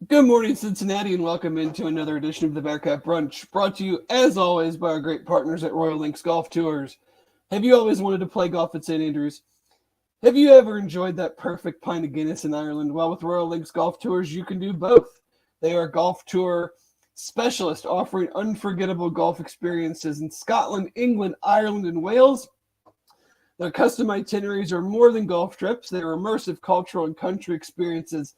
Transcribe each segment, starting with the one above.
Good morning, Cincinnati, and welcome into another edition of the Bearcat Brunch, brought to you, as always, by our great partners at Royal Links Golf Tours. Have you always wanted to play golf at St. Andrews? Have you ever enjoyed that perfect pint of Guinness in Ireland? Well, with Royal Links Golf Tours, you can do both. They are golf tour specialists offering unforgettable golf experiences in Scotland, England, Ireland, and Wales. Their custom itineraries are more than golf trips. They are immersive cultural and country experiences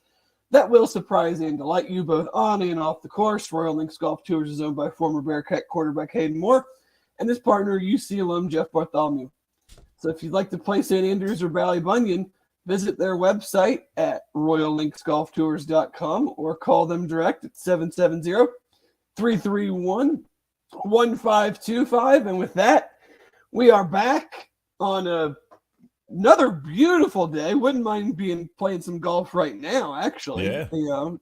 that will surprise and delight you both on and off the course. Royal Links Golf Tours is owned by former Bearcat quarterback Hayden Moore and his partner, UC alum Jeff Bartholomew. So if you'd like to play St. Andrews or Ballybunion, visit their website at royallinksgolftours.com or call them direct at 770-331-1525. And with that, we are back on another beautiful day. Wouldn't mind playing some golf right now, actually. Yeah.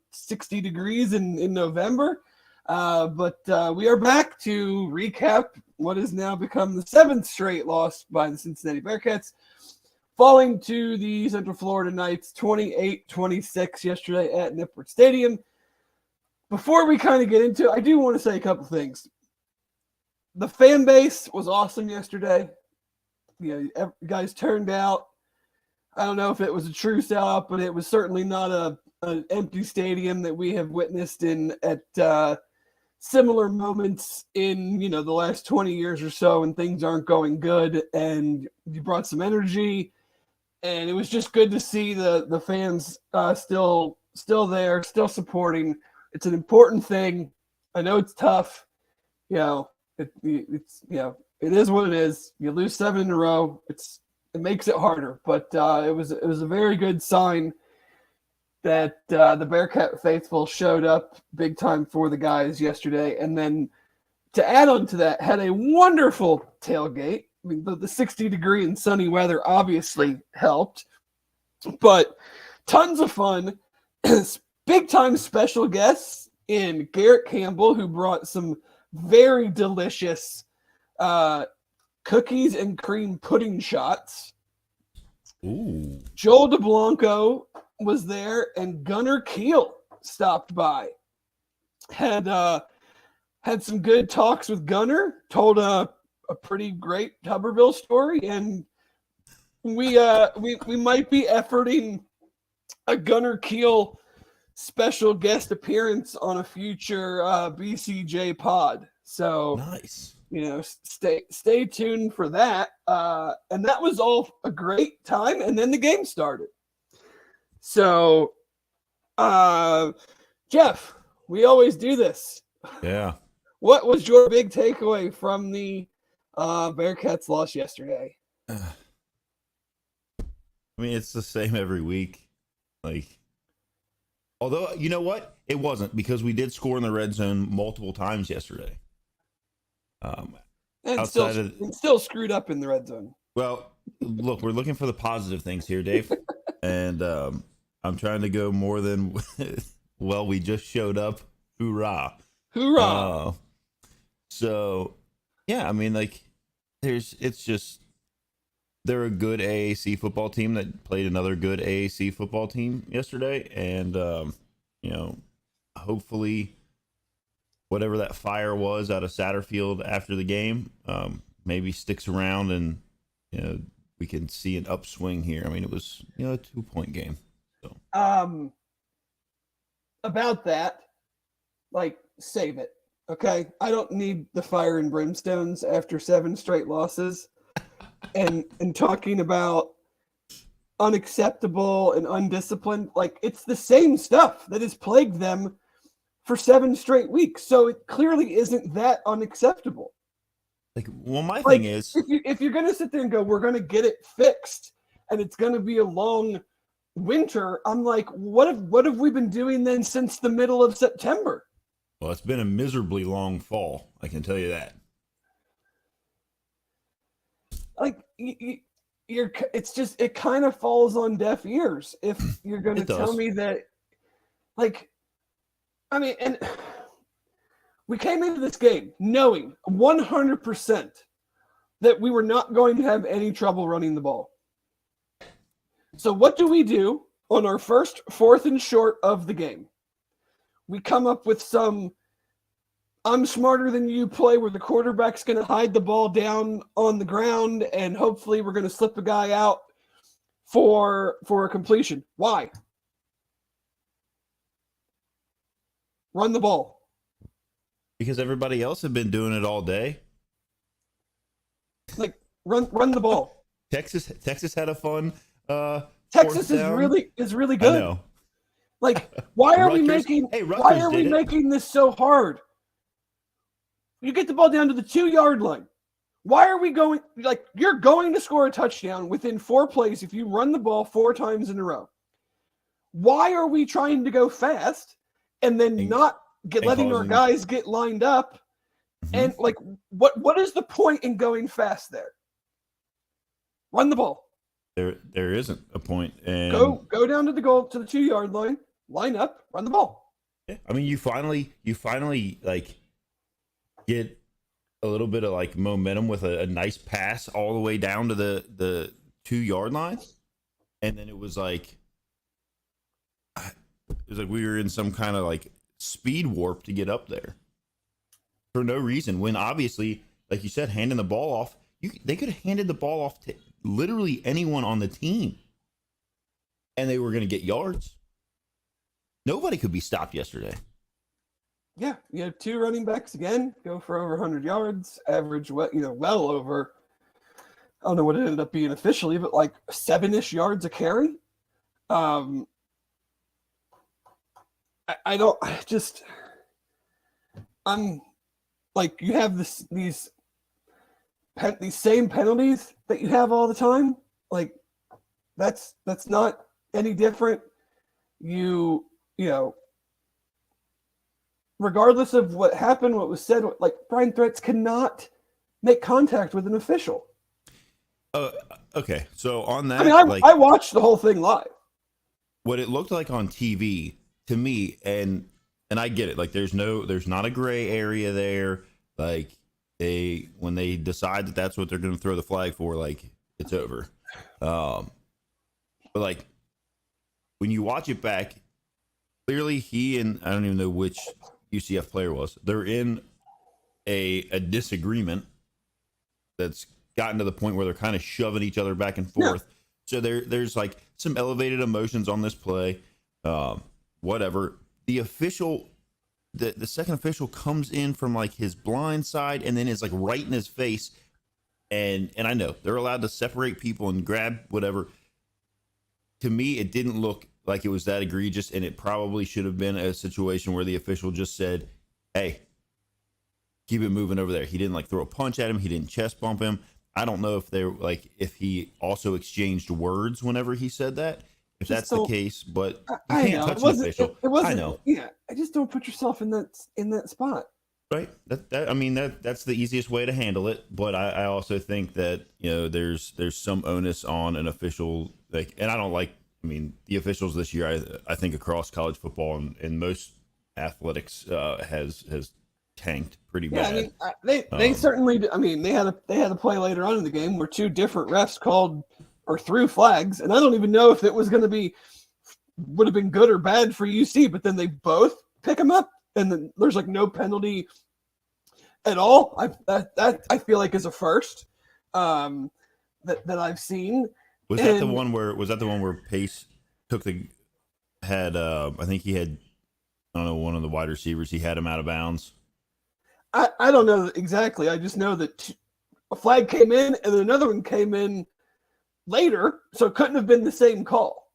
60 degrees in November. But we are back to recap what has now become the seventh straight loss by the Cincinnati Bearcats, falling to the Central Florida Knights 28-26 yesterday at Nippert Stadium. Before we kind of get into it, I do want to say a couple things. The fan base was awesome yesterday. Guys turned out. I don't know if it was a true sellout, but it was certainly not an empty stadium that we have witnessed at similar moments in the last 20 years or so, when things aren't going good. And you brought some energy, and it was just good to see the fans still there, still supporting. It's an important thing. I know it's tough. It is what it is. You lose 7 in a row. It makes it harder, but it was a very good sign that the Bearcat faithful showed up big time for the guys yesterday. And then to add on to that, had a wonderful tailgate. I mean, the 60-degree and sunny weather obviously helped, but tons of fun. Big time special guests in Garrett Campbell, who brought some very delicious cookies and cream pudding shots. Ooh. Joel DeBlanco was there, and Gunnar Keel stopped by. Had some good talks with Gunnar, told a pretty great Tuberville story, and we might be efforting a Gunnar Keel special guest appearance on a future BCJ pod. So Nice. Stay tuned for that. And that was all a great time. And then the game started. So, Jeff, we always do this. Yeah. What was your big takeaway from the Bearcats loss yesterday? I mean, it's the same every week. Although, you know what? It wasn't, because we did score in the red zone multiple times yesterday. And still screwed up in the red zone. Well, look, we're looking for the positive things here, Dave. And I'm trying to go more than, well, we just showed up. Hoorah. Hoorah. So, yeah, I mean, they're a good AAC football team that played another good AAC football team yesterday. And, hopefully whatever that fire was out of Satterfield after the game, maybe sticks around, and we can see an upswing here. I mean, it was a 2-point game. So about that, save it, okay? I don't need the fire and brimstones after 7 straight losses, and talking about unacceptable and undisciplined. It's the same stuff that has plagued them for 7 straight weeks. So it clearly isn't that unacceptable. My thing is, if you're going to sit there and go, we're going to get it fixed, and it's going to be a long winter, I'm like, what have we been doing then since the middle of September? Well, it's been a miserably long fall. I can tell you that. It kind of falls on deaf ears if you're going to tell me that, and we came into this game knowing 100% that we were not going to have any trouble running the ball. So what do we do on our first 4th and short of the game? we come up with some I'm smarter than you play where the quarterback's going to hide the ball down on the ground and hopefully we're going to slip a guy out for a completion. Why? Run the ball. Because everybody else had been doing it all day. Like run the ball. Texas had a fun Texas is really good. I know. Like why are we Rutgers making this so hard? You get the ball down to the 2-yard line. Why are we going like you're going to score a touchdown within 4 plays if you run the ball 4 times in a row? Why are we trying to go fast and then letting our guys get lined up? Mm-hmm. And like what is the point in going fast there? Run the ball. There isn't a point. And go down to the 2-yard line, line up, run the ball. Yeah. I mean, you finally like get a little bit of like momentum with a nice pass all the way down to the 2-yard line, and then it was like we were in some kind of like speed warp to get up there for no reason. When obviously, like you said, handing the ball off, they could have handed the ball off to literally anyone on the team, and they were going to get yards. Nobody could be stopped yesterday. Yeah, you have 2 running backs again, go for over 100 yards, average well over, I don't know what it ended up being officially, but like 7-ish yards a carry. I'm like, you have these same penalties that you have all the time. Like that's not any different. You know, regardless of what happened, what was said, like Brian Threats cannot make contact with an official. Okay. So on that, I mean, I watched the whole thing live. What it looked like on TV to me, and I get it. Like there's not a gray area there. Like when they decide that that's what they're going to throw the flag for, like it's over. But like when you watch it back, clearly he and I don't even know which UCF player was. They're in a disagreement that's gotten to the point where they're kind of shoving each other back and forth. Yeah. So there's like some elevated emotions on this play. Whatever. The official, the second official comes in from like his blind side and then is like right in his face. And I know they're allowed to separate people and grab whatever. To me, it didn't look like it was that egregious, and it probably should have been a situation where the official just said, hey, keep it moving over there. He didn't like throw a punch at him. He didn't chest bump him. I don't know if he also exchanged words whenever he said that, if that's the case, but you can't touch an official. I know. Yeah. I just don't put yourself in that spot. Right. That's the easiest way to handle it. But I also think that, there's some onus on an official, like, and I don't like, the officials this year, I think across college football and most athletics has tanked pretty bad. They certainly. They had a play later on in the game where 2 different refs called or threw flags, and I don't even know if it would have been good or bad for UC. But then they both pick them up, and then there's like no penalty at all. I feel like is a first that I've seen. Was that the one where Pace I think he had, I don't know, one of the wide receivers, he had him out of bounds? I don't know exactly. I just know that a flag came in and then another one came in later, so it couldn't have been the same call.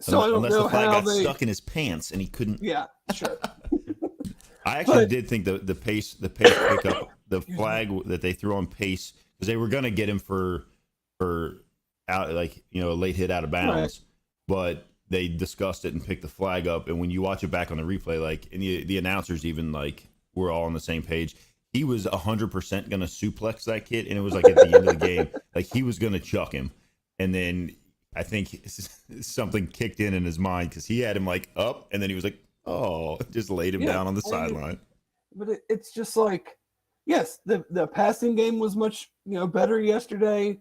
So I don't know the flag how got stuck in his pants and he couldn't. Yeah, sure. I actually did think the Pace pick up the flag that they threw on Pace because they were going to get him for out, like, a late hit out of bounds, right. But they discussed it and picked the flag up. And when you watch it back on the replay, like, and the announcers even like were all on the same page. He was 100% going to suplex that kid, and it was like at the end of the game, like he was going to chuck him. And then I think something kicked in his mind because he had him like up, and then he was like, oh, just laid him down on the sideline. But it's just like, yes, the passing game was much better yesterday.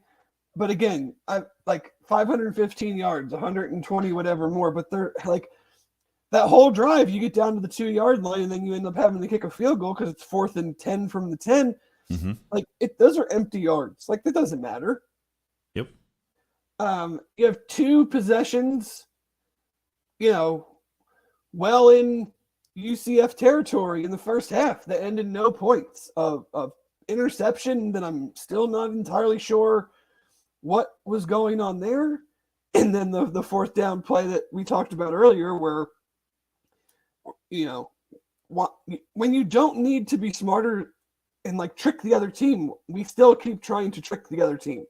But again, I like 515 yards, 120 whatever more. But they're like that whole drive, you get down to the 2-yard line, and then you end up having to kick a field goal because it's 4th and 10 from the 10. Mm-hmm. Like, those are empty yards. Like, that doesn't matter. Yep. You have 2 possessions, well in UCF territory in the first half that ended no points of interception that I'm still not entirely sure what was going on there. And then the 4th down play that we talked about earlier where, when you don't need to be smarter and like trick the other team, we still keep trying to trick the other team.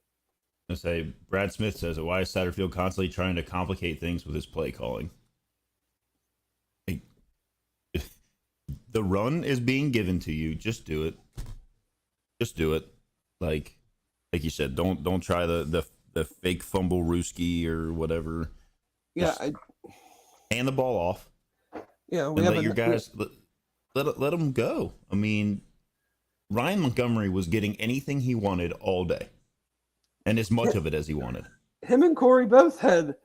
I say Brad Smith says it. Why is Satterfield constantly trying to complicate things with his play calling? Like, the run is being given to you. Just do it. Just do it. Like you said, don't try the fake fumble Rooski or whatever. Yeah, hand the ball off. Yeah, and let your guys let them go. I mean, Ryan Montgomery was getting anything he wanted all day, and as much of it as he wanted. Him and Corey both had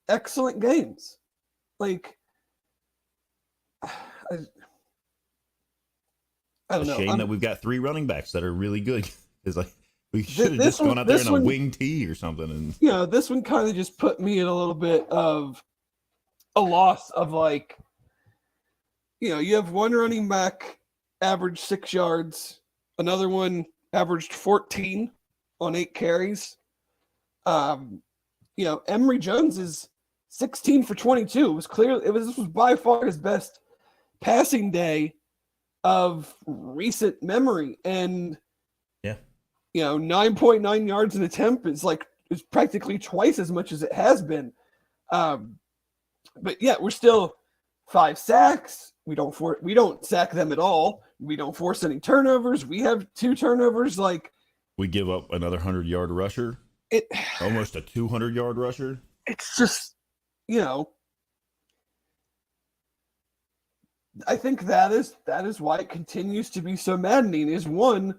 excellent games. Like, I don't know. Shame that we've got 3 running backs that are really good. It's like we should have just gone out there in a wing tee or something. And this one kind of just put me in a little bit of a loss of like, you have one running back averaged 6 yards, another one averaged 14 on 8 carries. Emory Jones is 16 for 22. This was by far his best passing day of recent memory. And 9.9 yards an attempt is practically twice as much as it has been. But we're still 5 sacks. We don't sack them at all. We don't force any turnovers. We have 2 turnovers. Like, we give up another 100-yard rusher. Almost a 200-yard rusher. It's just, I think that is why it continues to be so maddening. Is one,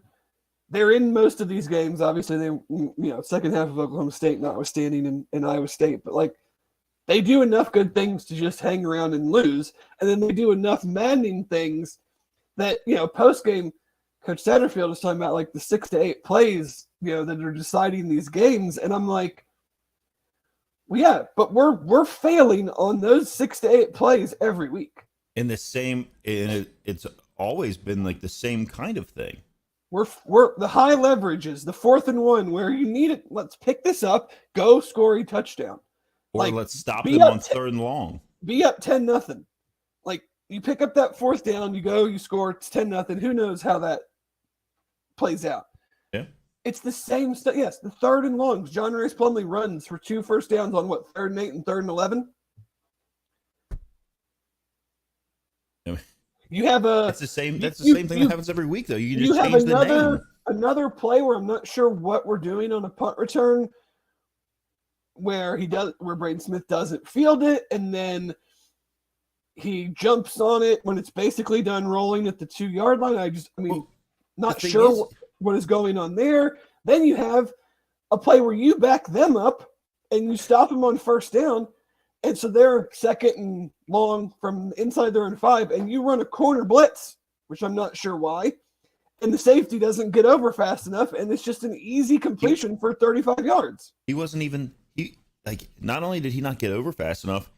they're in most of these games. Obviously, they second half of Oklahoma State notwithstanding in Iowa State, but like, they do enough good things to just hang around and lose, and then they do enough maddening things that post game, Coach Satterfield is talking about like the 6 to 8 plays that are deciding these games, and I'm like, but we're failing on those 6 to 8 plays every week. And it's always been like the same kind of thing. We're the high leverages, the 4th and 1 where you need it. Let's pick this up, go score a touchdown. Or let's stop them on 3rd and long. Be up 10-0. Like, you pick up that 4th down, you go, you score, it's 10-0. Who knows how that plays out? Yeah. It's the same stuff. Yes, the 3rd and longs. John Rice Plumlee runs for 2 first downs on 3rd and 8 and 3rd and 11. You have It's the same. That's the same thing that happens every week, though. You can just change the name. Another play where I'm not sure what we're doing on a punt return, where Braden Smith doesn't field it, and then he jumps on it when it's basically done rolling at the 2-yard line. Not sure what is going on there. Then you have a play where you back them up and you stop them on 1st down. And so they're 2nd and long from inside their own 5, and you run a corner blitz, which I'm not sure why. And the safety doesn't get over fast enough, and it's just an easy completion for 35 yards. He wasn't even not only did he not get over fast enough,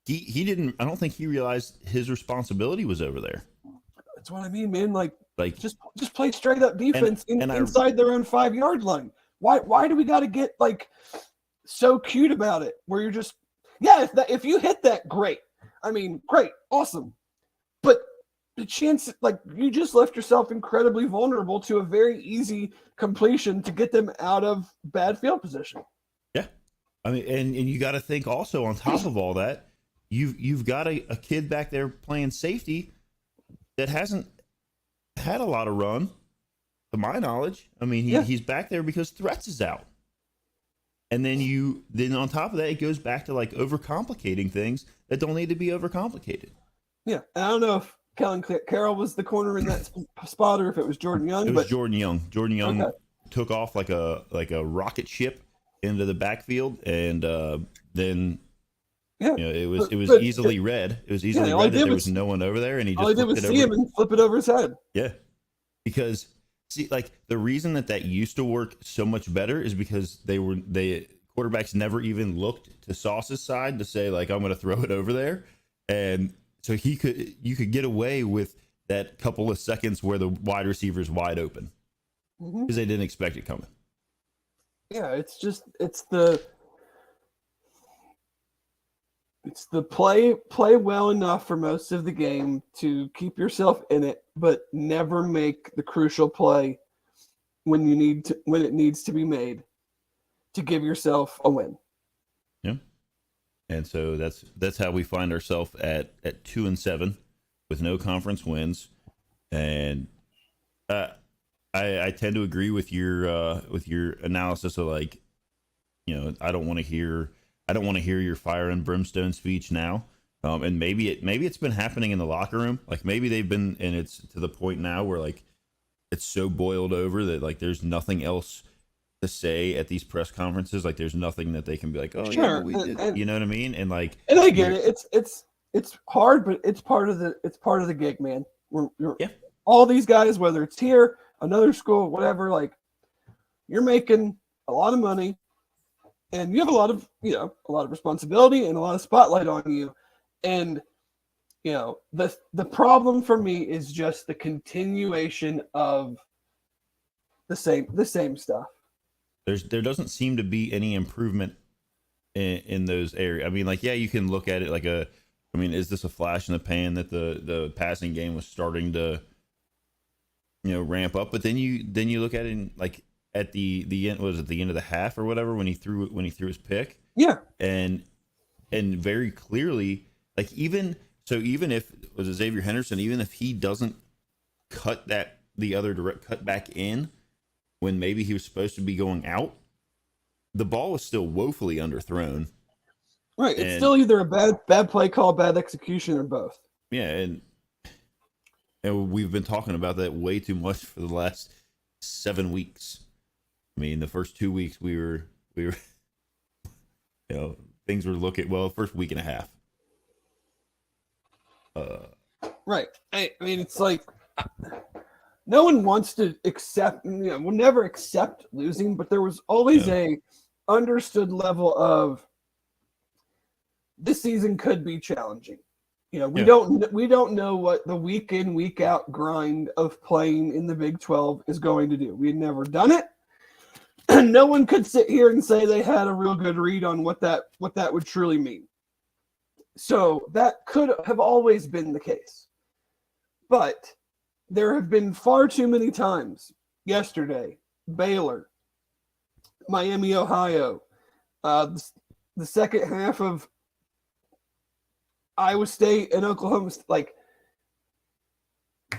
he didn't. I don't think he realized his responsibility was over there. That's what I mean, man. Like just play straight up defense inside their own 5-yard line. Why do we got to get like so cute about it? Where you're just if you hit that, great. I mean, great, awesome. But the chance, like, you just left yourself incredibly vulnerable to a very easy completion to get them out of bad field position. Yeah. I mean, and you got to think also on top of all that, you've got a kid back there playing safety that hasn't had a lot of run, to my knowledge. I mean, he's back there because Threats is out. And then on top of that, it goes back to like overcomplicating things that don't need to be overcomplicated. Yeah, and I don't know if Kellen Carroll was the corner in that spot or if it was Jordan Young. It was Jordan Young. Jordan Young took off like a rocket ship into the backfield, and then Yeah. It was But easily read. It was yeah, easily all he read that did there was was no one over there, and he all just he did flipped was it see over. him and flip it over his head. Yeah, because see, like the reason that used to work so much better is because they quarterbacks never even looked to Sauce's side to say like I'm going to throw it over there, and so you could get away with that couple of seconds where the wide receiver's wide open because they didn't expect it coming. Yeah, it's the play well enough for most of the game to keep yourself in it, but never make the crucial play when it needs to be made to give yourself a win. Yeah, and so that's how we find ourselves at 2-7 with no conference wins, and I tend to agree with your analysis of like, I don't want to hear your fire and brimstone speech now. And maybe it's been happening in the locker room. Like maybe they've been, and it's to the point now where like it's so boiled over that like there's nothing else to say at these press conferences. Like there's nothing that they can be like, oh yeah, Sure, but we did. You know what I mean? And like, and I get it. It's hard, but it's part of the gig, man. Yeah. All these guys, whether it's here, another school, whatever, like you're making a lot of money, and you have a lot of responsibility and a lot of spotlight on you, and the problem for me is just the continuation of the same stuff. There doesn't seem to be any improvement in those areas. I mean, like, yeah, you can look at it like is this a flash in the pan that the passing game was starting to, ramp up? But then you look at it like at the end, was it the end of the half or whatever when he threw his pick? Yeah, and very clearly, like even if was it Xavier Henderson, even if he doesn't cut the other direct cut back in when maybe he was supposed to be going out, the ball was still woefully underthrown. Right. It's still either a bad play call, bad execution, or both. Yeah, and we've been talking about that way too much for the last 7 weeks. I mean, the first 2 weeks we were things were looking well, first week and a half. Right. I mean, it's like no one wants to accept, will never accept losing, but there was always a understood level of this season could be challenging. We don't know what the week in, week out grind of playing in the Big 12 is going to do. We had never done it. And no one could sit here and say they had a real good read on what that would truly mean. So that could have always been the case. But there have been far too many times, yesterday, Baylor, Miami, Ohio, the second half of Iowa State and Oklahoma, like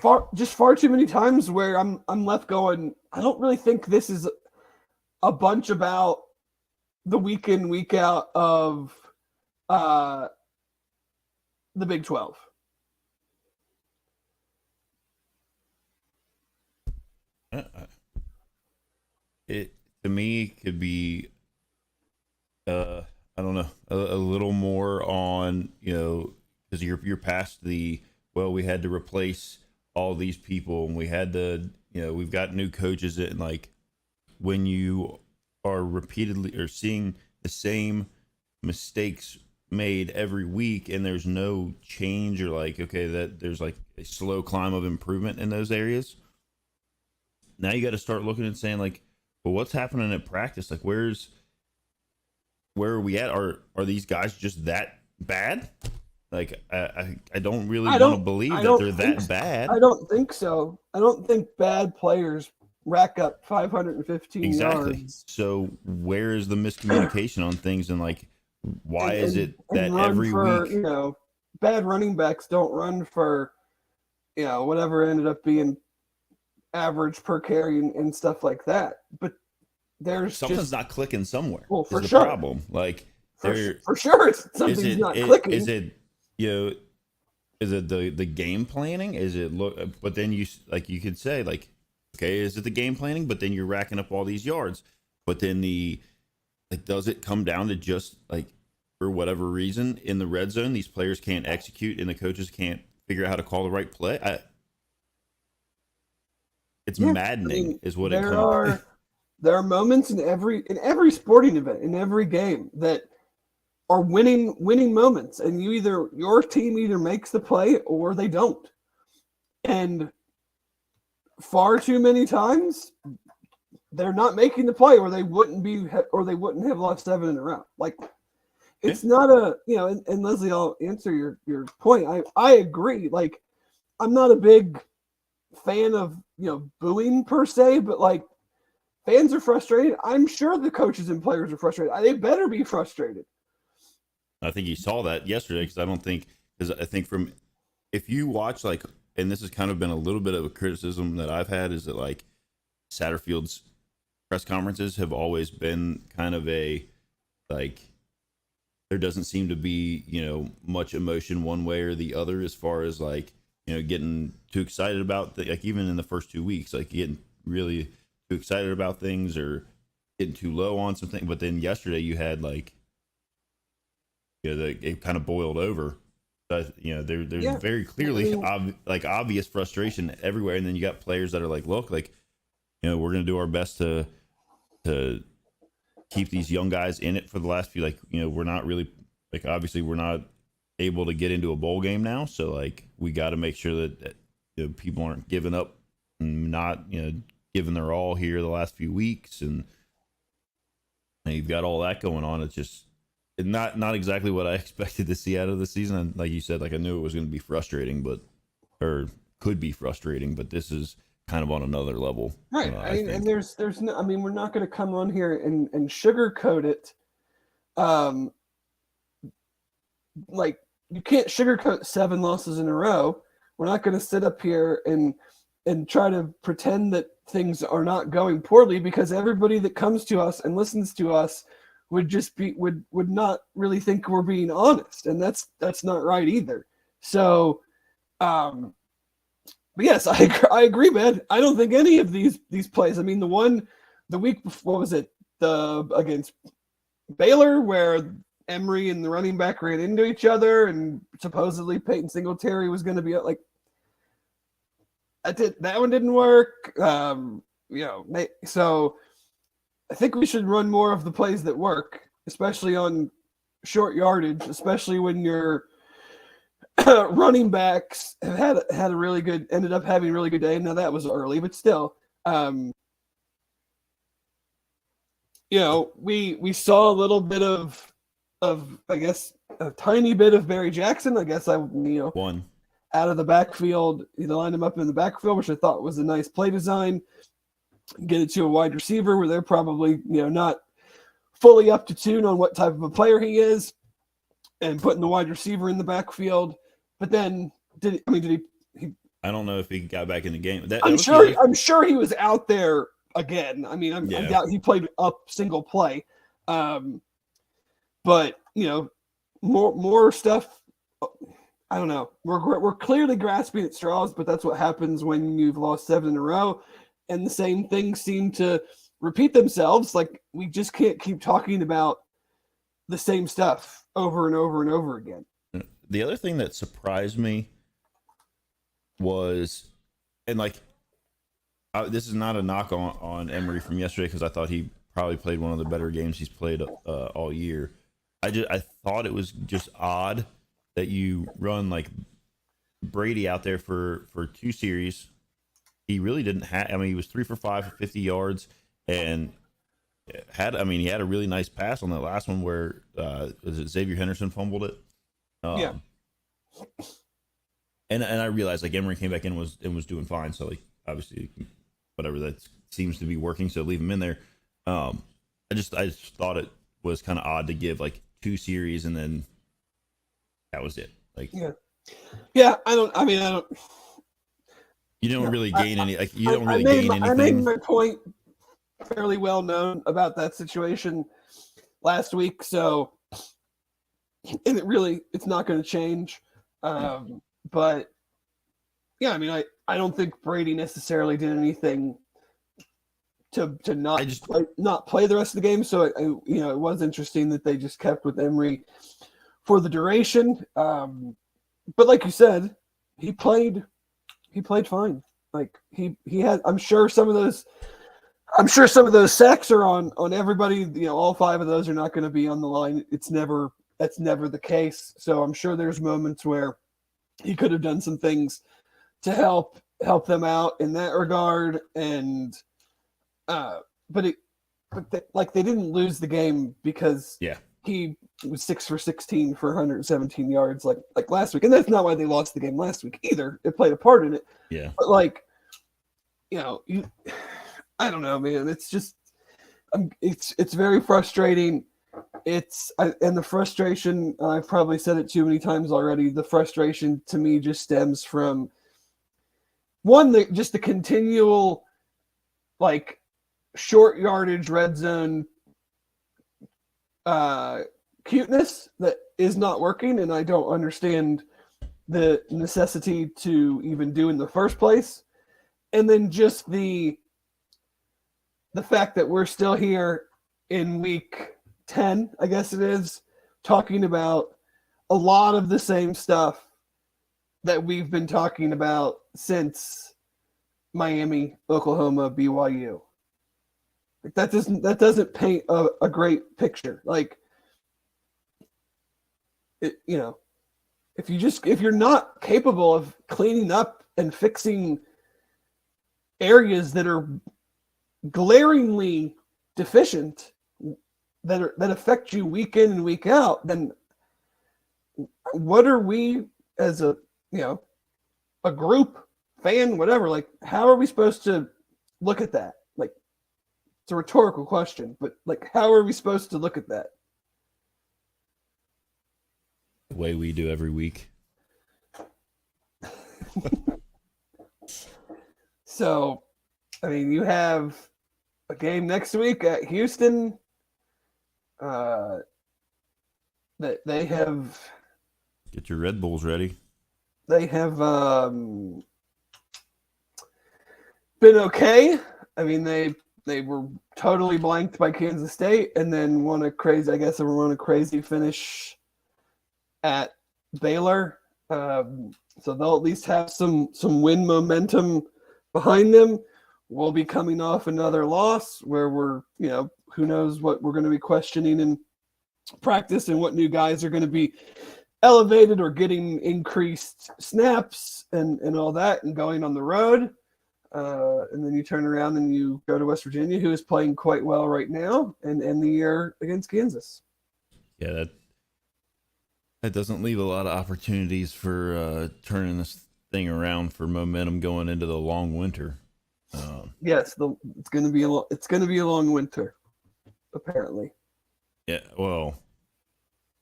far too many times where I'm left going, I don't really think this is a bunch about the week in, week out of the Big 12. It to me could be I don't know, a little more on, because you're past we had to replace all these people and we had to, we've got new coaches, and like when you are repeatedly or seeing the same mistakes made every week and there's no change, or like, okay, that there's like a slow climb of improvement in those areas. Now you got to start looking and saying like, well, what's happening at practice? Like where are we at? Are these guys just that bad? Like I don't really want to believe that they're that bad. I don't think so. I don't think bad players rack up 515 yards. So where is the miscommunication on things, and like why is it that every week bad running backs don't run for whatever ended up being average per carry and stuff like that, but there's something's not clicking somewhere. Well, for is the sure. Problem. Like for sure, something's not clicking. Is it is it the game planning? Is it But then you could say like, okay, is it the game planning? But then you're racking up all these yards. But then does it come down to just like for whatever reason in the red zone, these players can't execute and the coaches can't figure out how to call the right play. It's maddening, is what it comes. There are moments in every sporting event, in every game, that are winning moments, and your team either makes the play or they don't. And far too many times they're not making the play, or they wouldn't have lost 7 in a row. Like, it's not a, and Leslie, I'll answer your point. I agree. Like, I'm not a big fan of, booing per se, but like, fans are frustrated. I'm sure the coaches and players are frustrated. They better be frustrated. I think you saw that yesterday, because I think if you watch, like, and this has kind of been a little bit of a criticism that I've had, is that like Satterfield's press conferences have always been kind of a, like, there doesn't seem to be, much emotion one way or the other, as far as like, getting too excited about like, even in the first 2 weeks, like getting really too excited about things or getting too low on something. But then yesterday you had like, it kind of boiled over. There's very clearly obvious frustration everywhere, and then you got players that are like, look, like, we're going to do our best to keep these young guys in it for the last few, like, we're not really, like, obviously we're not able to get into a bowl game now, so like we got to make sure that people aren't giving up and not giving their all here the last few weeks, and you've got all that going on. It's just not exactly what I expected to see out of the season. And like you said, like, I knew it was going to be frustrating, or could be frustrating, but this is kind of on another level, right? And there's no, we're not going to come on here and sugarcoat it. Like, you can't sugarcoat 7 losses in a row. We're not going to sit up here and try to pretend that things are not going poorly, because everybody that comes to us and listens to us would not really think we're being honest, and that's not right either. So, but yes, I agree, man. I don't think any of these plays. The week before, what was it? Against Baylor, where Emory and the running back ran into each other, and supposedly Peyton Singletary was going to be like, that one didn't work. So I think we should run more of the plays that work, especially on short yardage, especially when your running backs have ended up having a really good day. Now that was early, but still, we saw a little bit of I guess a tiny bit of Barry Jackson. I guess one out of the backfield, lined him up in the backfield, which I thought was a nice play design. Get it to a wide receiver where they're probably not fully up to tune on what type of a player he is, and putting the wide receiver in the backfield. But then did he I don't know if he got back in the game. I'm sure he was out there again. I doubt he played up single play. But more stuff. I don't know. We're clearly grasping at straws, but that's what happens when you've lost 7 in a row, and the same things seem to repeat themselves. Like, we just can't keep talking about the same stuff over and over and over again. The other thing that surprised me was, and like, this is not a knock on Emory from yesterday, because I thought he probably played one of the better games he's played all year. I thought it was just odd that you run like Brady out there for 2 series. He really didn't have. He was 3 for 5 for 50 yards, and he had a really nice pass on that last one where was it Xavier Henderson fumbled it. Yeah. And I realized, like, Emory came back in and was doing fine. So, like, obviously, whatever, that seems to be working. So leave him in there. I just thought it was kind of odd to give like 2 series and then that was it. Like, yeah. You don't really gain any. Like, you don't really gain anything. I made my point fairly well known about that situation last week. So, and it's not going to change. But yeah, I don't think Brady necessarily did anything to not play the rest of the game. So it was interesting that they just kept with Emery for the duration. But like you said, he played fine. Like he had. I'm sure some of those sacks are on everybody. All 5 of those are not going to be on the line. That's never the case. So I'm sure there's moments where he could have done some things to help them out in that regard. And they didn't lose the game because he was 6 for 16 for 117 yards like last week, and that's not why they lost the game last week either. It played a part in it. Yeah, but I don't know, man. It's just it's very frustrating. And the frustration, I've probably said it too many times already. The frustration to me just stems from just the continual short yardage red zone cuteness that is not working, and I don't understand the necessity to even do in the first place. And then just the fact that we're still here in week 10, I guess it is, talking about a lot of the same stuff that we've been talking about since Miami, Oklahoma, BYU. That doesn't paint a great picture. If you're not capable of cleaning up and fixing areas that are glaringly deficient, that affect you week in and week out, then what are we as a group, fan, whatever, how are we supposed to look at that? It's a rhetorical question, but how are we supposed to look at that? The way we do every week. So, you have a game next week at Houston. That they have. Get your Red Bulls ready. They have been okay. They were totally blanked by Kansas State, and then won a crazy finish at Baylor. So they'll at least have some win momentum behind them. We'll be coming off another loss where we're, who knows what we're going to be questioning in practice and what new guys are going to be elevated or getting increased snaps and all that, and going on the road. And then you turn around and you go to West Virginia, who is playing quite well right now, and end the year against Kansas. Yeah, that doesn't leave a lot of opportunities for turning this thing around for momentum going into the long winter. Yes, it's going to be a long winter, apparently. Yeah, well,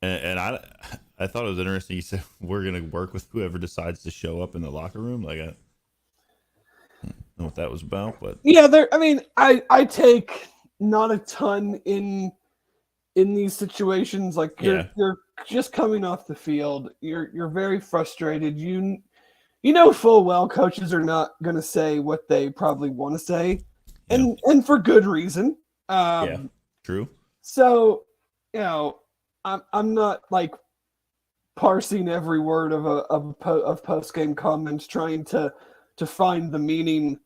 and I thought it was interesting. You said we're going to work with whoever decides to show up in the locker room. I don't know what that was about, but yeah, I take not a ton in these situations. You're just coming off the field. You're very frustrated. You know full well coaches are not going to say what they probably want to say, and for good reason. Yeah, true. So, I'm not parsing every word of post game comments, trying to find the meaning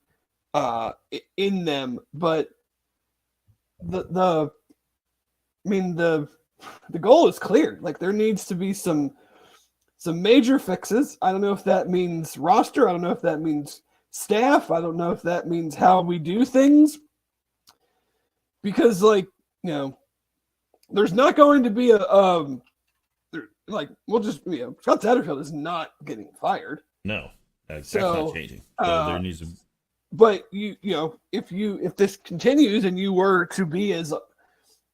in them, but the goal is clear. There needs to be some major fixes. I don't know if that means roster. I don't know if that means staff. I don't know if that means how we do things. Because there's not going to be Scott Satterfield is not getting fired. No, that's not changing. So there needs to. But if this continues and you were to be as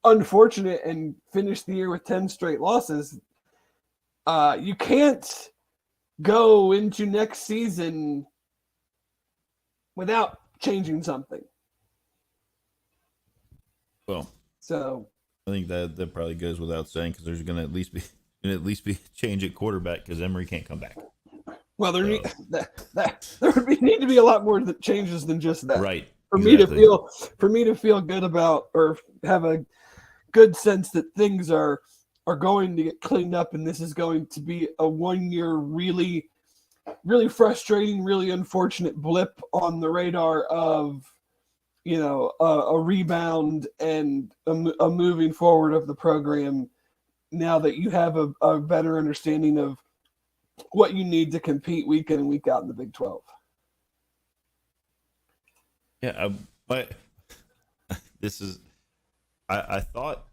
unfortunate and finish the year with 10 straight losses, you can't go into next season without changing something. Well, so I think that probably goes without saying, because there's going to at least be change at quarterback because Emery can't come back. Well, there would need to be a lot more changes than just that. Right. for Exactly. me to feel good about or have a good sense that things are going to get cleaned up, and this is going to be a 1 year really really frustrating, really unfortunate blip on the radar of a rebound and a moving forward of the program. Now that you have a better understanding of what you need to compete week in and week out in the Big 12. Yeah, but this is. I thought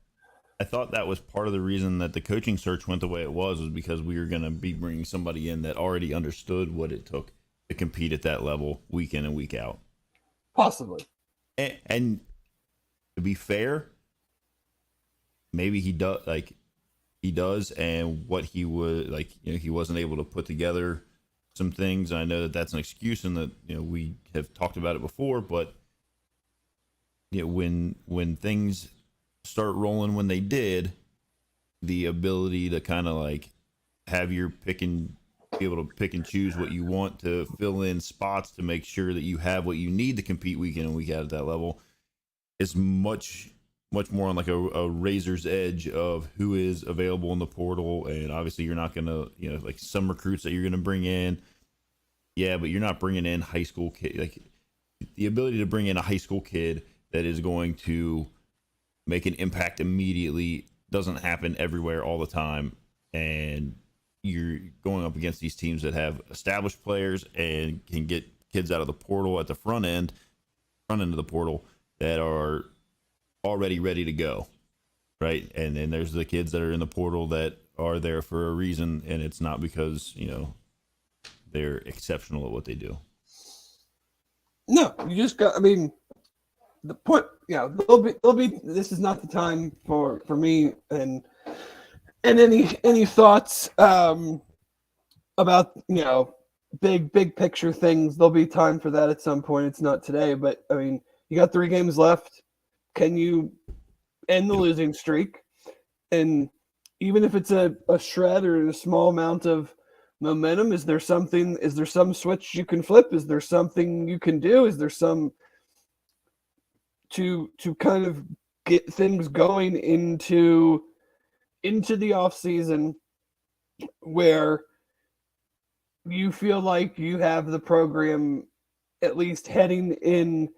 that was part of the reason that the coaching search went the way it was because we were going to be bringing somebody in that already understood what it took to compete at that level week in and week out. Possibly. And to be fair, maybe he does, and what he would he wasn't able to put together some things. I know that that's an excuse, and that we have talked about it before, but when things start rolling when they did, the ability to kind of have your be able to pick and choose what you want to fill in spots to make sure that you have what you need to compete week in and week out at that level is much more on a razor's edge of who is available in the portal. And obviously you're not going to, some recruits that you're going to bring in. Yeah, but you're not bringing in high school kid. The ability to bring in a high school kid that is going to make an impact immediately doesn't happen everywhere all the time. And you're going up against these teams that have established players and can get kids out of the portal at the front end of the portal that are already ready to go, right? And then there's the kids that are in the portal that are there for a reason, and it's not because they're exceptional at what they do. No, you just got. I mean, the point. There'll be. This is not the time for me and any thoughts about big picture things. There'll be time for that at some point. It's not today, but I mean, you got 3 games left. Can you end the losing streak? And even if it's a shred or a small amount of momentum, is there some switch you can flip? Is there something you can do? Is there some to kind of get things going into the off season where you feel like you have the program at least heading in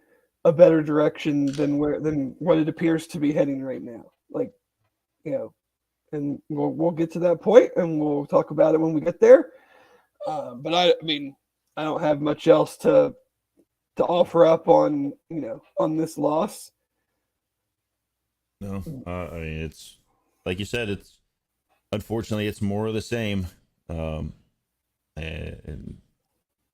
a better direction than what it appears to be heading right now? And we'll get to that point and we'll talk about it when we get there. But I mean, I don't have much else to offer up on on this loss. No, I mean, it's like you said, it's unfortunately it's more of the same. And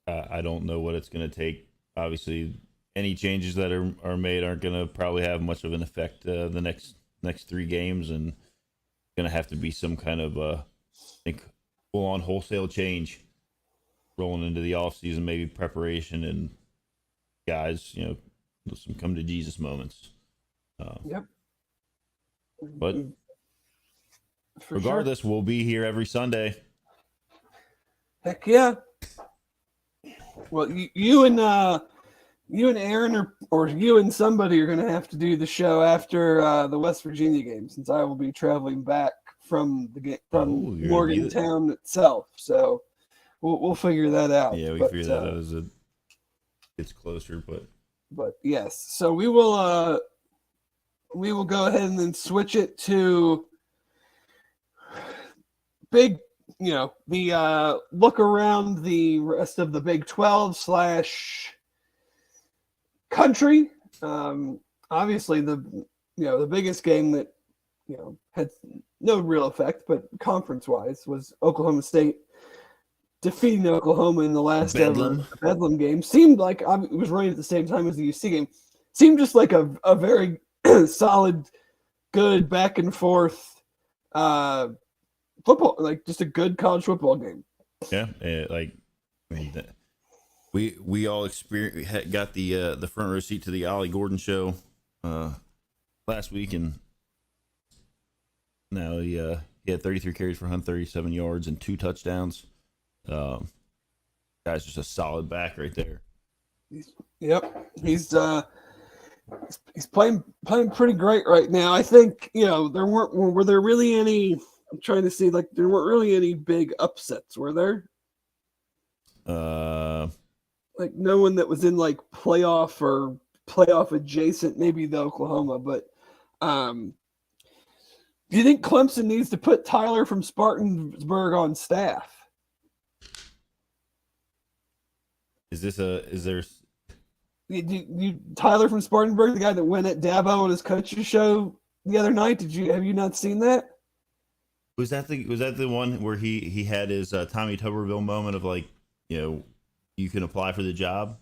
I don't know what it's going to take. Obviously, any changes that are made aren't going to probably have much of an effect the next 3 games, and going to have to be some kind of I think full-on wholesale change rolling into the off season, maybe preparation and guys, some come to Jesus moments. Yep. But regardless, we'll be here every Sunday. Heck yeah. Well, you and Aaron or you and somebody are going to have to do the show after the West Virginia game, since I will be traveling back from Morgantown itself. So we'll figure that out. Yeah, we figure that out as it gets closer, but yes. So we will go ahead and then switch it to big. The look around the rest of the Big 12 / country. Obviously, the biggest game that had no real effect, but conference-wise, was Oklahoma State defeating Oklahoma in the last Bedlam game. Seemed like it was running at the same time as the UC game. Seemed just like a very solid, good back and forth football, just a good college football game. Yeah, we all got the front row seat to the Ollie Gordon show last week, and now he had 33 carries for 137 yards and 2 touchdowns. Guy's just a solid back right there. Yep, he's He's playing pretty great right now. I think were there really any? I'm trying to see, like, there weren't really any big upsets, were there? Like, no one that was in like playoff or playoff adjacent, maybe the Oklahoma, but do you think Clemson needs to put Tyler from Spartanburg on staff? Is there Tyler from Spartanburg, the guy that went at Dabo on his coach's show the other night? Have you not seen that? was that the one where he had his Tommy Tuberville moment of, like, you can apply for the job?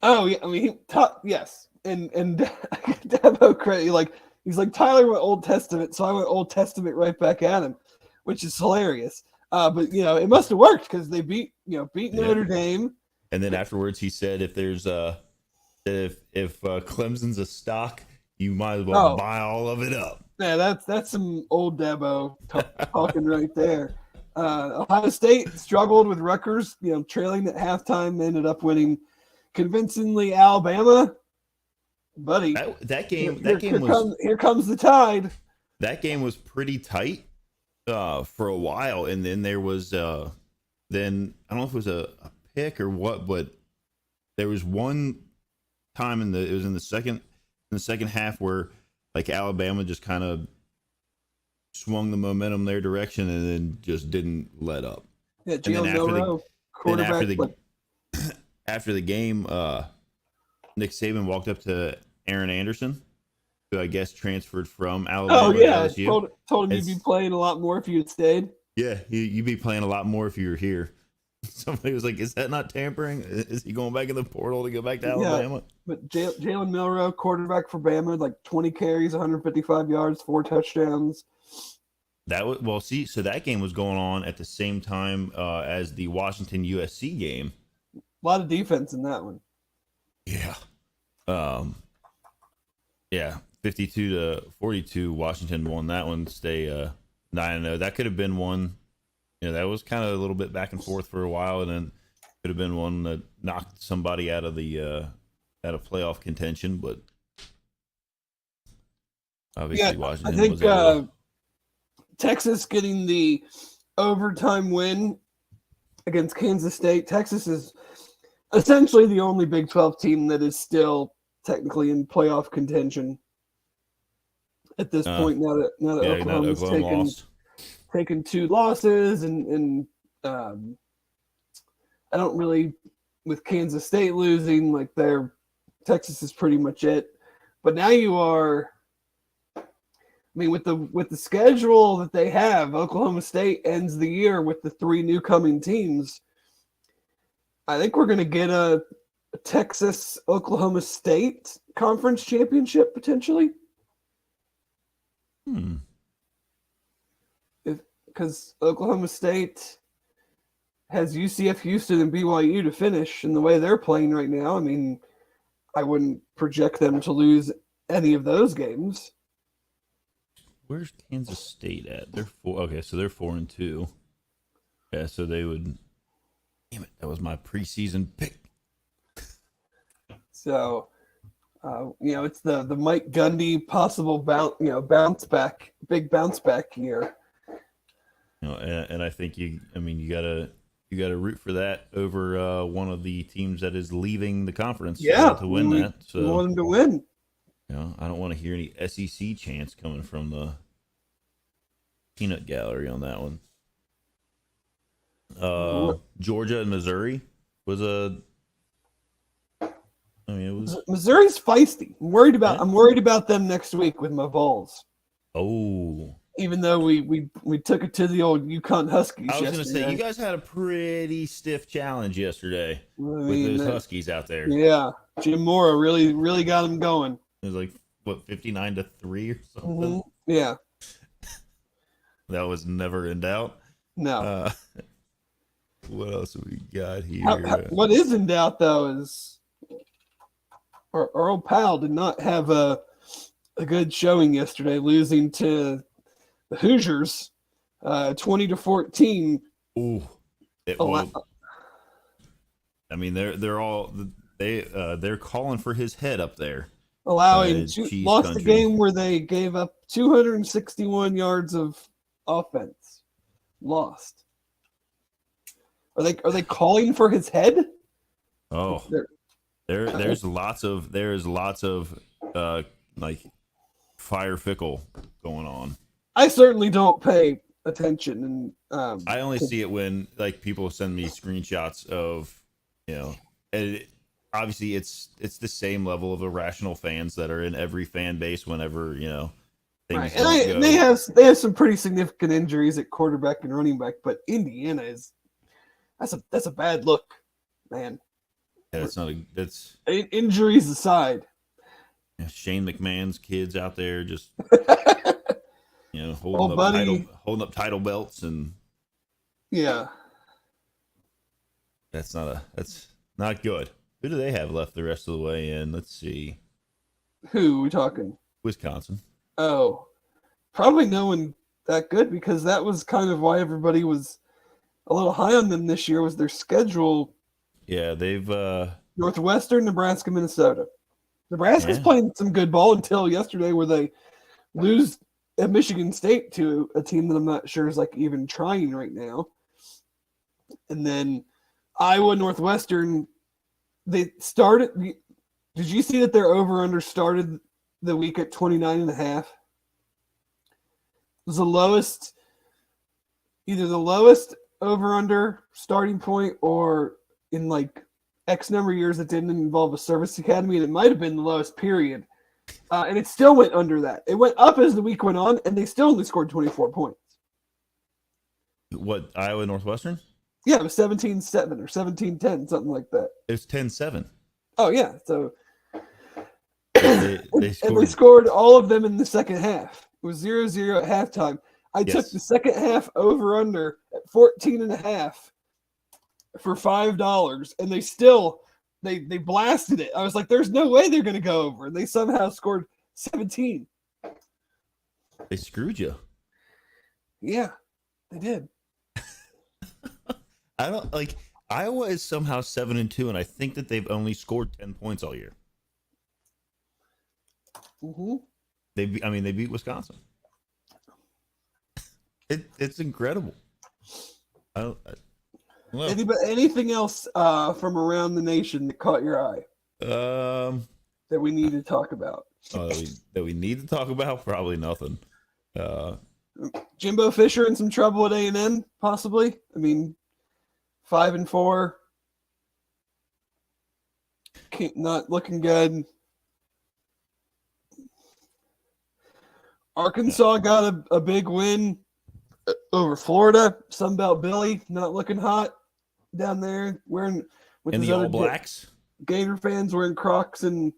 Oh yeah, I mean yes, and Dabo crazy, like, he's like, Tyler went Old Testament, so I went Old Testament right back at him, which is hilarious. But it must have worked because they beat Notre Dame. And then afterwards, he said, if there's if Clemson's a stock, you might as well buy all of it up. Yeah, that's some old Dabo talking right there. Ohio State struggled with Rutgers, trailing at halftime, ended up winning convincingly. Alabama, buddy, that game here comes the tide. That game was pretty tight for a while, and then there was then I don't know if it was a pick or what, but there was one time in the second half where, like, Alabama just kind of swung the momentum their direction and then just didn't let up. Yeah, after the game, Nick Saban walked up to Aaron Anderson, who I guess transferred from Alabama. Oh yeah, to LSU. Told him you'd be playing a lot more if you had stayed. Yeah, you'd be playing a lot more if you were here. Somebody was like, "Is that not tampering? Is he going back in the portal to go back to Alabama?" Yeah, but Jalen Milroe, quarterback for Bama, like 20 carries, 155 yards, 4 touchdowns. So that game was going on at the same time as the Washington USC game. A lot of defense in that one. Yeah. 52-42. Washington won that one. Stay 9-0. That could have been one. That was kind of a little bit back and forth for a while, and then could have been one that knocked somebody out of playoff contention. But obviously, Washington. I think Texas getting the overtime win against Kansas State. Texas is essentially the only Big 12 team that is still technically in playoff contention at this point. Now that Oklahoma's taken 2 losses, and I don't really, with Kansas State losing, like, Texas is pretty much it. But now you are. I mean, with the schedule that they have, Oklahoma State ends the year with the 3 new coming teams. I think we're going to get a Texas-Oklahoma State conference championship potentially. Because Oklahoma State has UCF, Houston, and BYU to finish, and the way they're playing right now, I mean, I wouldn't project them to lose any of those games. Where's Kansas State at? They're 4. Okay, so they're 4-2. Yeah, so they would. Damn it! That was my preseason pick. So, it's the Mike Gundy possible bounce back, big bounce back year. And I think you gotta root for that over one of the teams that is leaving the conference. To win that. So we want them to win. I don't want to hear any SEC chants coming from the peanut gallery on that one. Georgia and Missouri was Missouri's feisty. I'm worried about them next week with my Vols. Oh. Even though we took it to the old UConn Huskies. I was going to say, you guys had a pretty stiff challenge yesterday with those Huskies out there. Yeah, Jim Mora really got them going. It was like, what, 59-3 or something? Yeah. That was never in doubt. No. What else have we got here? What is in doubt, though, is our old pal did not have a good showing yesterday, losing to the Hoosiers 20-14. Ooh. I mean, they're calling for his head up there. cheese lost a country. game where they gave up 261 yards of offense. Lost. Are they calling for his head? Oh, there's lots of like fire fickle going on. I certainly don't pay attention, and I only see it when like people send me screenshots of, and obviously it's the same level of irrational fans that are in every fan base whenever things don't go. They have some pretty significant injuries at quarterback and running back, but Indiana that's a bad look, man. Yeah, it's not that's injuries aside. Shane McMahon's kids out there just holding up title belts, and yeah, that's not good. Who do they have left the rest of the way in? Let's see. Who are we talking? Wisconsin. Oh, probably no one that good, because that was kind of why everybody was a little high on them this year, was their schedule. Yeah, they've Northwestern, Nebraska, Minnesota. Nebraska's playing some good ball until yesterday, where they lose at Michigan State to a team that I'm not sure is like even trying right now. And then Iowa, Northwestern, they started. Did you see that their over-under started the week at 29.5? It was the lowest, either the lowest over-under starting point, or in like X number of years that didn't involve a service academy, and it might have been the lowest period. And it still went under that. It went up as the week went on, and they still only scored 24 points. What, Iowa Northwestern? Yeah, it was 17-7 or 17-10, something like that. It was 10-7. Oh, yeah. So they scored. And they scored all of them in the second half. It was 0-0 at halftime. I took the second half over-under at 14.5 for $5, and they still they blasted it. I was like, there's no way they're going to go over. And they somehow scored 17. They screwed you. Yeah, they did. I don't like Iowa is somehow 7-2, and I think that they've only scored 10 points all year. Mm-hmm. They beat Wisconsin. It's incredible. Anything else from around the nation that caught your eye? That we need to talk about. That we need to talk about? Probably nothing. Jimbo Fisher in some trouble at A&M, possibly. I mean, 5-4, not looking good. Arkansas got a big win over Florida. Sunbelt Billy not looking hot down there. Wearing with and his the other All Blacks. Gator fans wearing Crocs and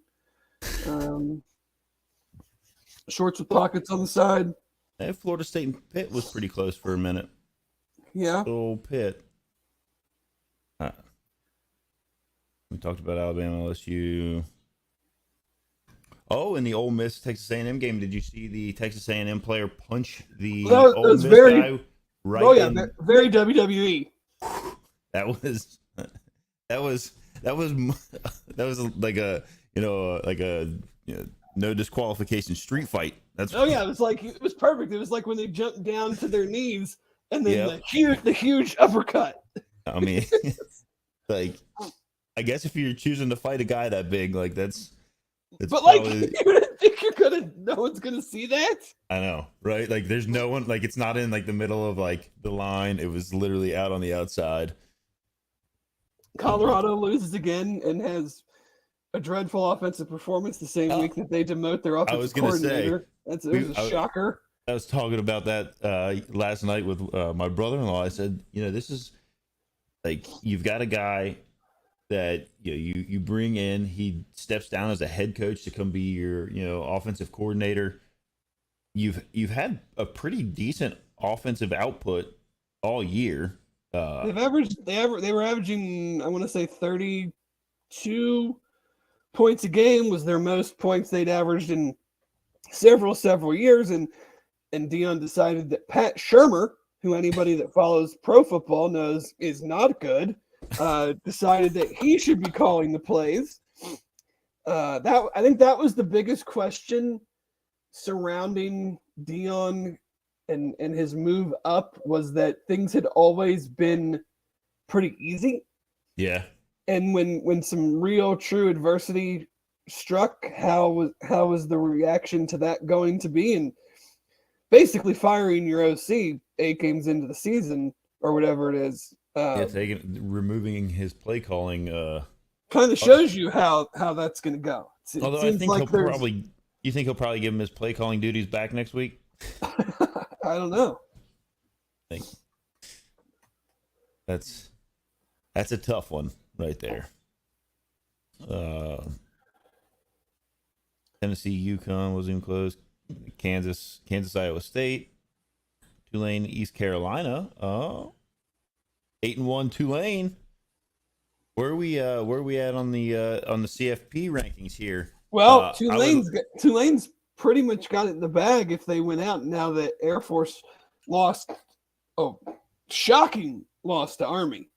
shorts with pockets on the side. Hey, Florida State and Pitt was pretty close for a minute. Yeah. Little Pitt. We talked about Alabama, LSU. Oh, in the Ole Miss Texas A&M game, did you see the Texas A&M player punch the Ole Miss guy right? Oh yeah, very WWE. That was like a no disqualification street fight. It was perfect. It was like when they jumped down to their knees and then the huge uppercut. I mean, like, I guess if you're choosing to fight a guy that big, like that's but probably, like, you didn't think no one's gonna see that? I know, right? Like, there's no one, like, it's not in like the middle of like the line. It was literally out on the outside. Colorado loses again and has a dreadful offensive performance the same week that they demote their offensive coordinator. It was a shocker. I was talking about that last night with my brother-in-law. I said, this is like, you've got a guy that you bring in, he steps down as a head coach to come be your offensive coordinator. You've had a pretty decent offensive output all year. They were averaging, I want to say 32 points a game was their most points they'd averaged in several years, and Dion decided that Pat Shurmur, who anybody that follows pro football knows is not good, decided that he should be calling the plays. I think that was the biggest question surrounding Dion and his move up, was that things had always been pretty easy. Yeah. And when some real true adversity struck, how was the reaction to that going to be? And basically firing your OC 8 games into the season or whatever it is. Yeah, removing his play calling. Kind of shows you how that's going to go. It Although I seems think like you think he'll probably give him his play calling duties back next week? I don't know. I think that's a tough one right there. Tennessee, UConn wasn't even close. Kansas, Iowa State, Tulane, East Carolina. 8-1 Tulane. Where are we at on the CFP rankings here? Well, Tulane's pretty much got it in the bag if they win out. Now that Air Force lost, shocking loss to Army.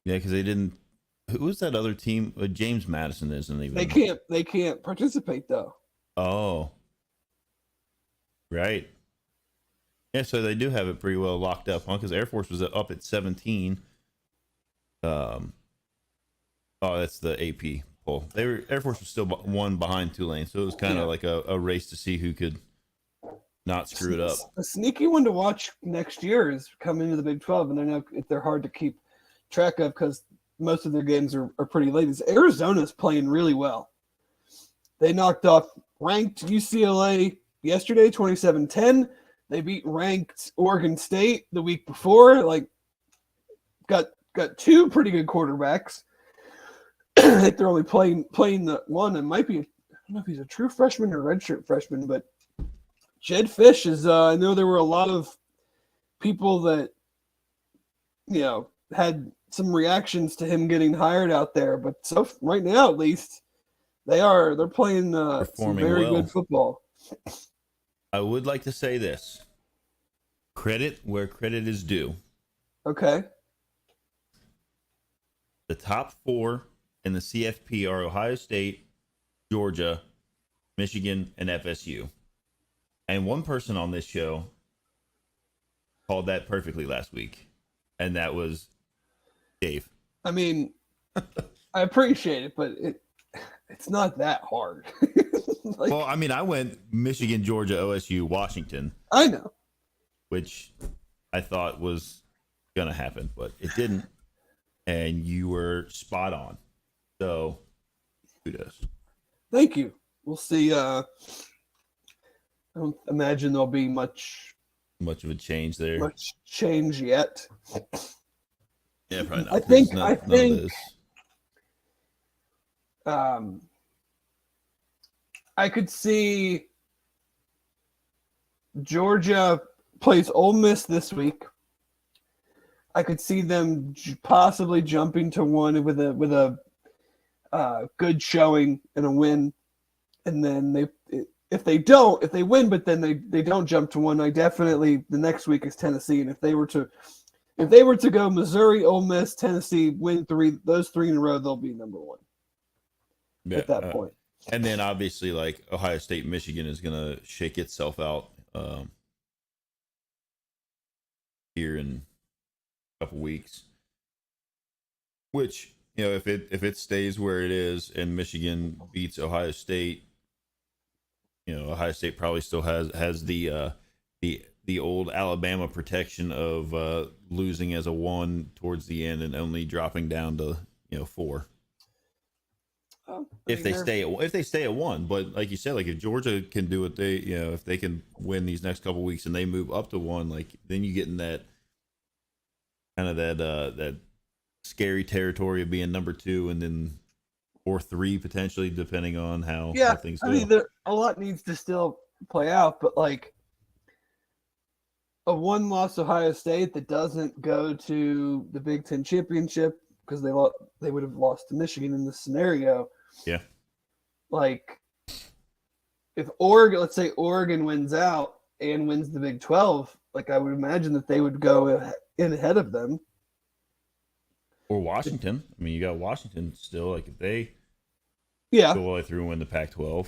Yeah, because they didn't. Who was that other team? James Madison isn't even. They can't participate though. Oh, right. Yeah, so they do have it pretty well locked up, huh? Because Air Force was up at 17. That's the AP poll. Air Force was still one behind Tulane, so it was kind of like a race to see who could not screw it up. A sneaky one to watch next year is coming into the Big 12, and they're hard to keep track of because most of their games are pretty late. Arizona's playing really well. They knocked off ranked UCLA yesterday, 27-10. They beat ranked Oregon State the week before. Like, got two pretty good quarterbacks. I think they're only playing the one, and might be, I don't know if he's a true freshman or redshirt freshman, but Jed Fish is. I know there were a lot of people that had some reactions to him getting hired out there, but so right now at least they're playing some very good football. I would like to say this: credit where credit is due. Okay. The top 4 in the CFP are Ohio State, Georgia, Michigan, and FSU. And one person on this show called that perfectly last week, and that was Dave. I mean, I appreciate it, but it's not that hard. Well, I mean, I went Michigan, Georgia, OSU, Washington. I know. Which I thought was going to happen, but it didn't. And you were spot on. So, kudos. Thank you. We'll see. I don't imagine there'll be much of a change there. Much change yet. Yeah, probably not. I think I could see Georgia plays Ole Miss this week. I could see them possibly jumping to one with a good showing and a win, and then if they win, but then they don't jump to one. The next week is Tennessee, and if they were to go Missouri, Ole Miss, Tennessee, win those 3 in a row, they'll be number 1 at that point. And then obviously, like Ohio State, Michigan is going to shake itself out here in couple weeks, which if it stays where it is and Michigan beats Ohio State, Ohio State probably still has the old Alabama protection of losing as a 1 towards the end and only dropping down to 4 if they stay at 1. But like you said, like if Georgia can do what they if they can win these next couple weeks and they move up to 1, like then you get in that kind of that scary territory of being number 2 and then or 3 potentially, depending on how things go. I mean, a lot needs to still play out, but like a 1-loss Ohio State that doesn't go to the Big Ten championship because they would have lost to Michigan in this scenario. Yeah. Like if let's say Oregon wins out and wins the Big 12, like I would imagine that they would go in ahead of them. Or Washington. I mean, you got Washington still. Like if they Yeah, go all the way through and win the Pac-12.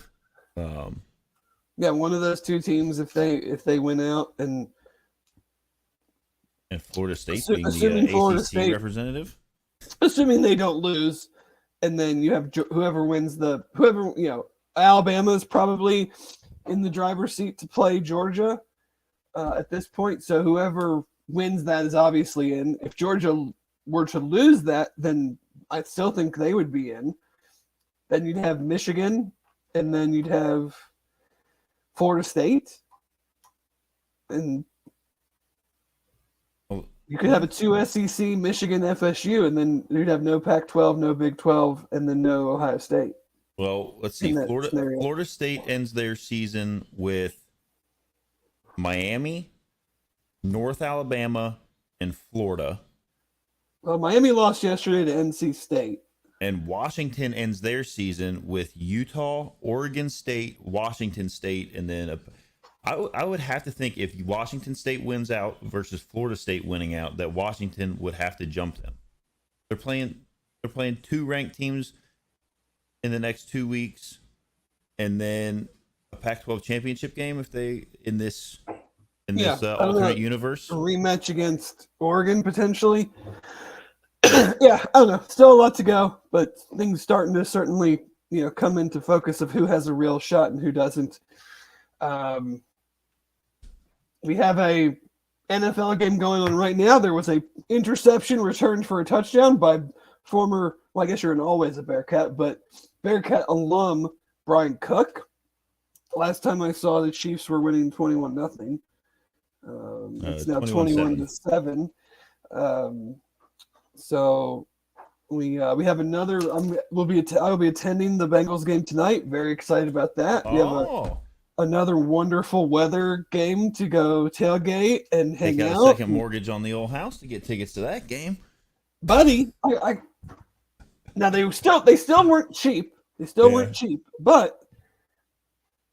yeah, one of those two teams if they win out, and Florida State being assuming the Florida ACC State, representative. assuming they don't lose, and then you have whoever wins whoever Alabama's probably in the driver's seat to play Georgia at this point. So whoever wins that is obviously in. If Georgia were to lose that, then I still think they would be in. Then you'd have Michigan, and then you'd have Florida State, and you could have a 2 SEC, Michigan, FSU, and then you'd have no Pac-12, no Big 12, and then no Ohio State. Well, let's see. Florida State ends their season with Miami, North Alabama, and Florida. Well, Miami lost yesterday to NC State. And Washington ends their season with Utah, Oregon State, Washington State, and then I would have to think if Washington State wins out versus Florida State winning out, that Washington would have to jump them. They're playing two ranked teams in the next 2 weeks, and then a Pac-12 championship game if they in this alternate universe. A rematch against Oregon potentially. Yeah, I don't know. Still a lot to go, but things starting to certainly come into focus of who has a real shot and who doesn't. We have a NFL game going on right now. There was a interception returned for a touchdown by former, well, I guess you're always a Bearcat, but Bearcat alum Brian Cook. Last time I saw, the Chiefs were winning 21-0. It's now 21-7. So we have another. I will be attending the Bengals game tonight. Very excited about that. We have another wonderful weather game to go tailgate and hang out. Take out a second mortgage on the old house to get tickets to that game, buddy. Now they still weren't cheap. They still weren't cheap, but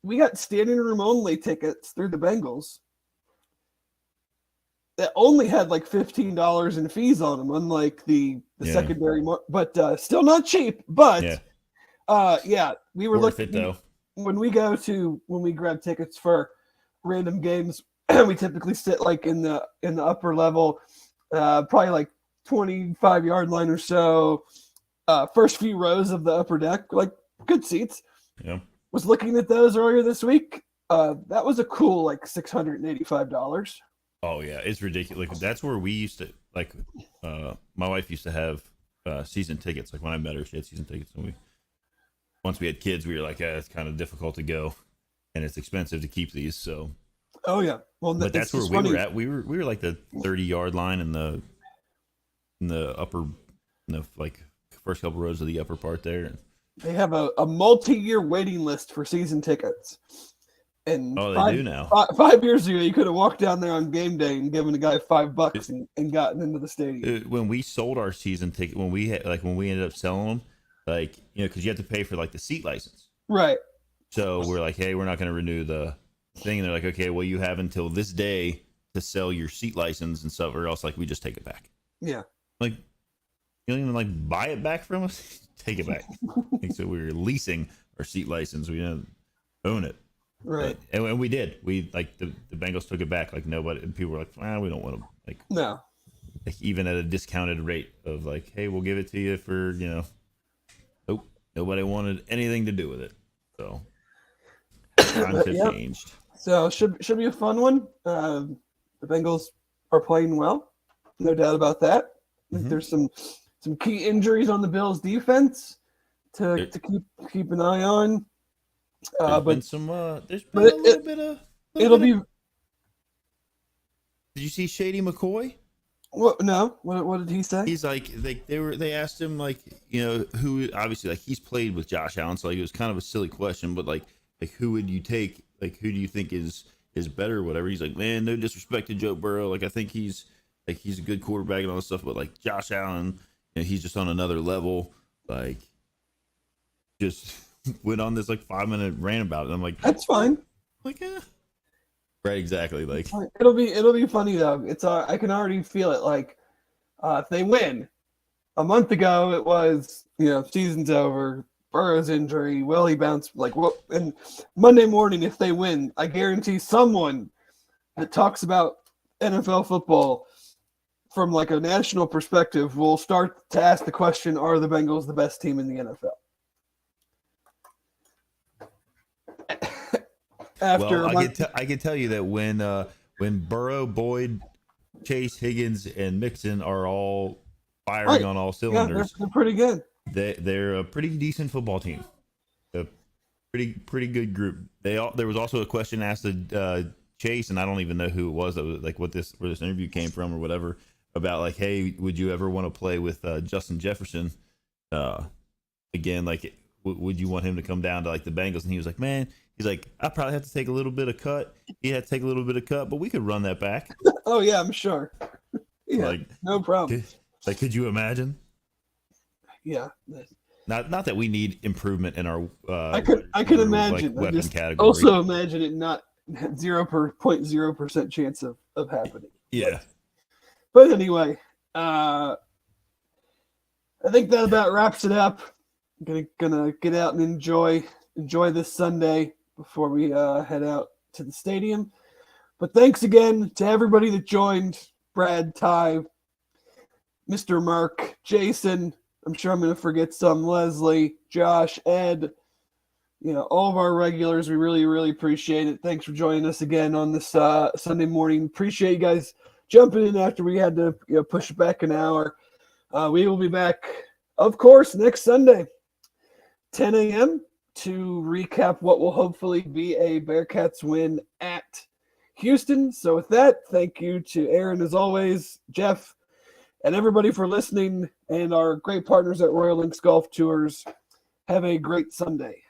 we got standing room only tickets through the Bengals that only had like $15 in fees on them, unlike the secondary, but still not cheap. But we were worth looking it though. When we grab tickets for random games, we typically sit like in the upper level, probably like 25-yard line or so, first few rows of the upper deck, like good seats. Yeah. Was looking at those earlier this week. That was a cool like $685. Oh yeah, it's ridiculous. Like, that's where we used to my wife used to have season tickets. Like when I met her, she had season tickets, and once we had kids, we were like, it's kind of difficult to go, and it's expensive to keep these. So, oh yeah, well, but that's where we were at. We were like the 30-yard line in the upper, like first couple rows of the upper part there. They have a multi-year waiting list for season tickets. And they do now. 5 years ago, you could have walked down there on game day and given a guy $5 and gotten into the stadium. When we sold our season ticket, when we ended up selling them, because you have to pay for like the seat license, right? So we're like, hey, we're not going to renew the thing, and they're like, okay, well, you have until this day to sell your seat license and stuff, or else like we just take it back. Yeah, like you don't even like buy it back from us, take it back. So we were leasing our seat license, we didn't own it. Right. And we did. We like the Bengals took it back. Like nobody, and people were like, we don't want to. Like no. Like even at a discounted rate of like, hey, we'll give it to you for Nope. Nobody wanted anything to do with it. So times have changed. So should be a fun one. The Bengals are playing well, no doubt about that. I think there's some key injuries on the Bills defense to keep an eye on. There's been a little bit of. Did you see Shady McCoy? What? No. What did he say? He's like they asked him like who obviously like he's played with Josh Allen, so like it was kind of a silly question, but like who would you take? Like who do you think is better or whatever? He's like, man, no disrespect to Joe Burrow, like I think he's a good quarterback and all this stuff, but like Josh Allen, he's just on another level. Like just went on this like 5-minute rant about it. I'm like, that's fine. Like, right, exactly. Like, it'll be funny though. It's I can already feel it. Like, if they win, a month ago it was season's over. Burrow's injury, will he bounce? Like what? And Monday morning, if they win, I guarantee someone that talks about NFL football from like a national perspective will start to ask the question, are the Bengals the best team in the NFL? I can tell you that when Burrow, Boyd, Chase, Higgins, and Mixon are all firing on all cylinders, they're pretty good. They're a pretty decent football team. A pretty good group. There was also a question asked to Chase, and I don't even know who it was that was like where this interview came from or whatever, about like, hey, would you ever want to play with Justin Jefferson again? Like, would you want him to come down to like the Bengals? And he was like, man. He's like, I probably have to take a little bit of cut. He had to take a little bit of cut, but we could run that back. Oh yeah, I'm sure. Yeah, like, no problem. Could you imagine? Yeah. Not that we need improvement in our. I could imagine. Like, I just category. Also imagine it not 0.0% chance of happening. Yeah. But anyway, I think that about wraps it up. I'm gonna get out and enjoy this Sunday before we head out to the stadium. But thanks again to everybody that joined. Brad, Ty, Mr. Mark, Jason. I'm sure I'm going to forget some. Leslie, Josh, Ed. All of our regulars. We really, really appreciate it. Thanks for joining us again on this Sunday morning. Appreciate you guys jumping in after we had to push it back an hour. We will be back, of course, next Sunday, 10 a.m., to recap what will hopefully be a Bearcats win at Houston. So with that, thank you to Aaron as always, Jeff, and everybody for listening, and our great partners at Royal Links Golf Tours. Have a great Sunday.